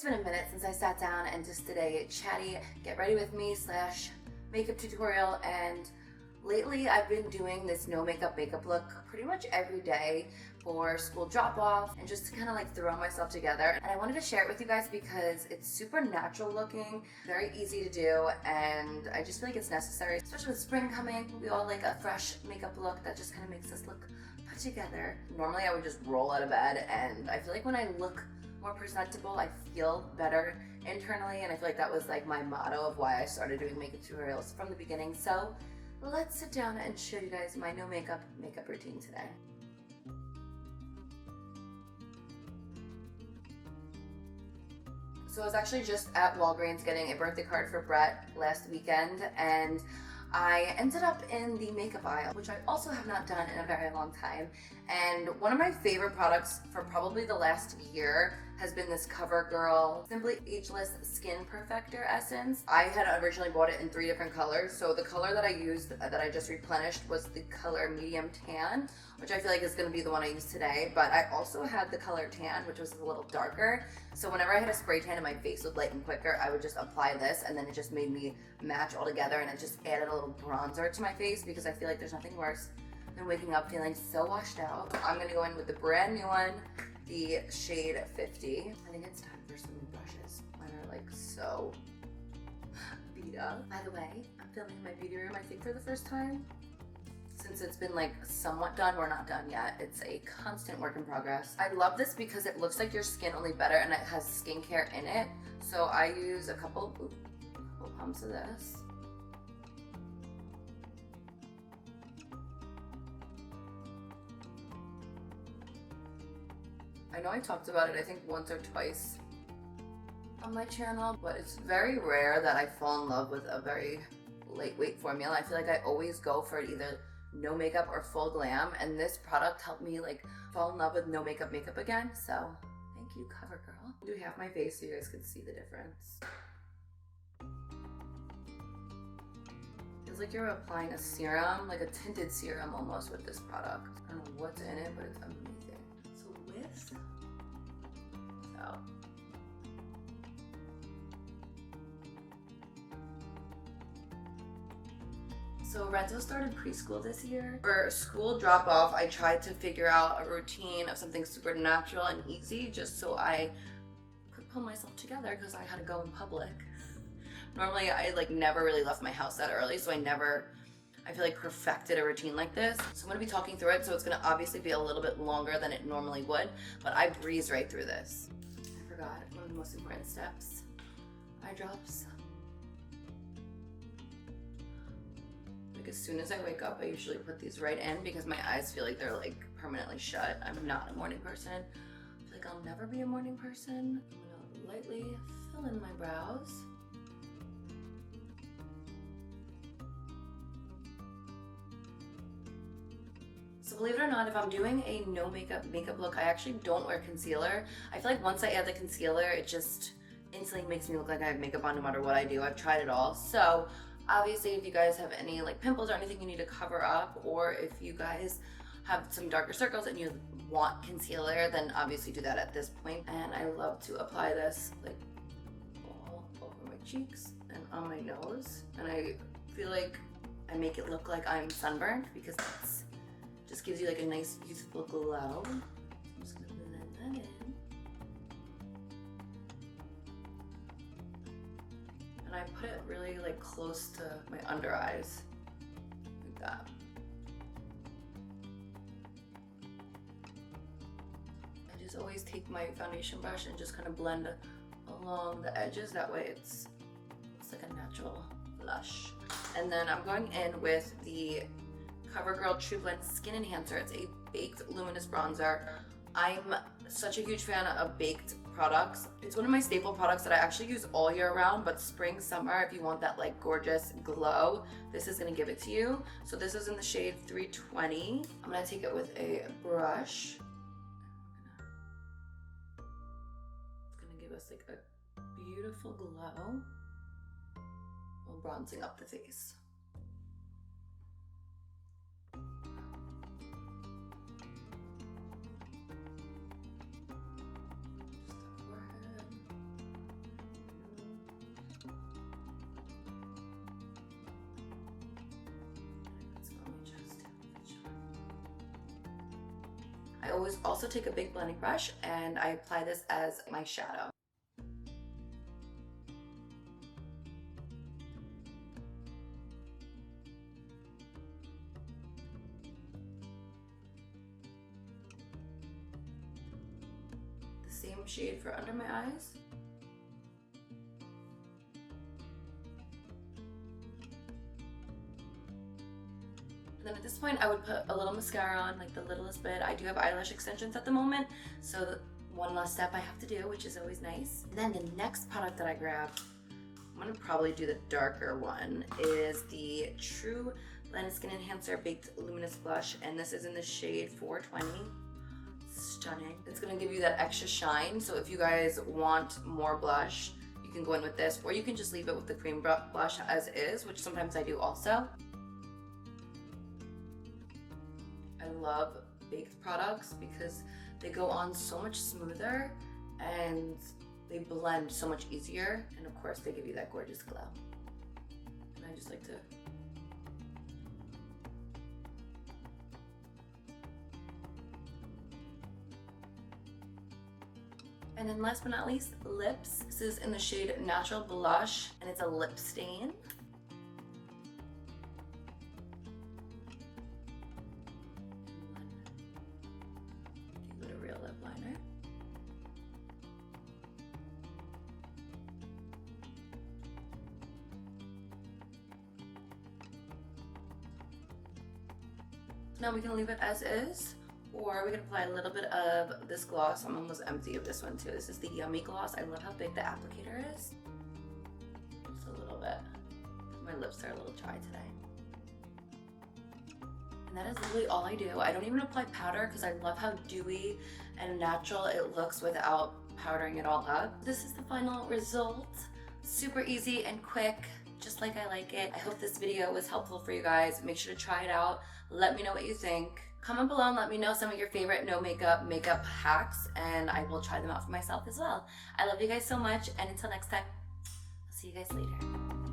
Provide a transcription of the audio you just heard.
It's been a minute since I sat down and just did a chatty get ready with me / makeup tutorial, and lately I've been doing this no makeup look pretty much every day for school drop off and just to kind of like throw myself together. And I wanted to share it with you guys because it's super natural looking, very easy to do, and I just feel like it's necessary, especially with spring coming. We all like a fresh makeup look that just kind of makes us look put together. Normally I would just roll out of bed, and I feel like when I look more presentable, I feel better internally, and I feel like that was like my motto of why I started doing makeup tutorials from the beginning. So let's sit down and show you guys my no makeup routine today. So I was actually just at Walgreens getting a birthday card for Brett last weekend, and I ended up in the makeup aisle, which I also have not done in a very long time. And one of my favorite products for probably the last year has been this CoverGirl Simply Ageless Skin Perfector Essence. I had originally bought it in 3 different colors. So the color that I used, that I just replenished, was the color Medium Tan, which I feel like is gonna be the one I use today. But I also had the color Tan, which was a little darker. So whenever I had a spray tan and my face would lighten quicker, I would just apply this, and then it just made me match all together, and it just added a little bronzer to my face because I feel like there's nothing worse than waking up feeling so washed out. I'm gonna go in with the brand new one, the shade 50. I think it's time for some new brushes. Mine are like so beat up. By the way, I'm filming in my beauty room, I think for the first time. Since it's been like somewhat done, we're not done yet. It's a constant work in progress. I love this because it looks like your skin only better, and it has skincare in it. So I use a couple pumps of this. I know I talked about it, I think once or twice on my channel, but it's very rare that I fall in love with a very lightweight formula. I feel like I always go for either no makeup or full glam, and this product helped me like fall in love with no makeup again. So thank you, CoverGirl. Do half my face so you guys can see the difference. Feels like you're applying a serum, like a tinted serum almost, with this product. I don't know what's in it, but it's amazing. So Renzo started preschool this year. For school drop off, I tried to figure out a routine of something super natural and easy just so I could pull myself together because I had to go in public. Normally I like never really left my house that early, so I feel like perfected a routine like this. So I'm gonna be talking through it, so it's gonna obviously be a little bit longer than it normally would, but I breeze right through this. I forgot one of the most important steps. Eye drops. Like as soon as I wake up, I usually put these right in because my eyes feel like they're like permanently shut. I'm not a morning person. I feel like I'll never be a morning person. I'm gonna lightly fill in my brows. So believe it or not, if I'm doing a no makeup look, I actually don't wear concealer. I feel like once I add the concealer, it just instantly makes me look like I have makeup on no matter what I do. I've tried it all. So obviously, if you guys have any like pimples or anything you need to cover up, or if you guys have some darker circles and you want concealer, then obviously do that at this point. And I love to apply this like all over my cheeks and on my nose. And I feel like I make it look like I'm sunburned because that's just gives you like a nice youthful glow. I'm just gonna blend that in. And I put it really like close to my under eyes, like that. I just always take my foundation brush and just kind of blend along the edges. That way it's like a natural blush. And then I'm going in with the CoverGirl True Blend Skin Enhancer. It's a baked luminous bronzer. I'm such a huge fan of baked products. It's one of my staple products that I actually use all year round, but spring, summer, if you want that like gorgeous glow, this is gonna give it to you. So this is in the shade 320. I'm gonna take it with a brush. It's gonna give us like a beautiful glow while bronzing up the face. I always also take a big blending brush and I apply this as my shadow. The same shade for under my eyes. And then at this point, I would put a little mascara on, like the littlest bit. I do have eyelash extensions at the moment, so one last step I have to do, which is always nice. And then the next product that I grabbed, I'm gonna probably do the darker one, is the True Blend Skin Enhancer Baked Luminous Blush, and this is in the shade 420. Stunning. It's gonna give you that extra shine, so if you guys want more blush, you can go in with this, or you can just leave it with the cream blush as is, which sometimes I do also. I love baked products because they go on so much smoother and they blend so much easier, and of course they give you that gorgeous glow. And I just like to And then last but not least, lips. This is in the shade Natural Blush, and it's a lip stain. Give it a real lip liner. Now we can leave it as is, or we can apply a little bit of this gloss. I'm almost empty of this one too. This is the Yummy Gloss. I love how big the applicator is. Just a little bit. My lips are a little dry today. And that is literally all I do. I don't even apply powder because I love how dewy and natural it looks without powdering it all up. This is the final result. Super easy and quick, just like I like it. I hope this video was helpful for you guys. Make sure to try it out. Let me know what you think. Comment below and let me know some of your favorite no makeup hacks, and I will try them out for myself as well. I love you guys so much, and until next time, I'll see you guys later.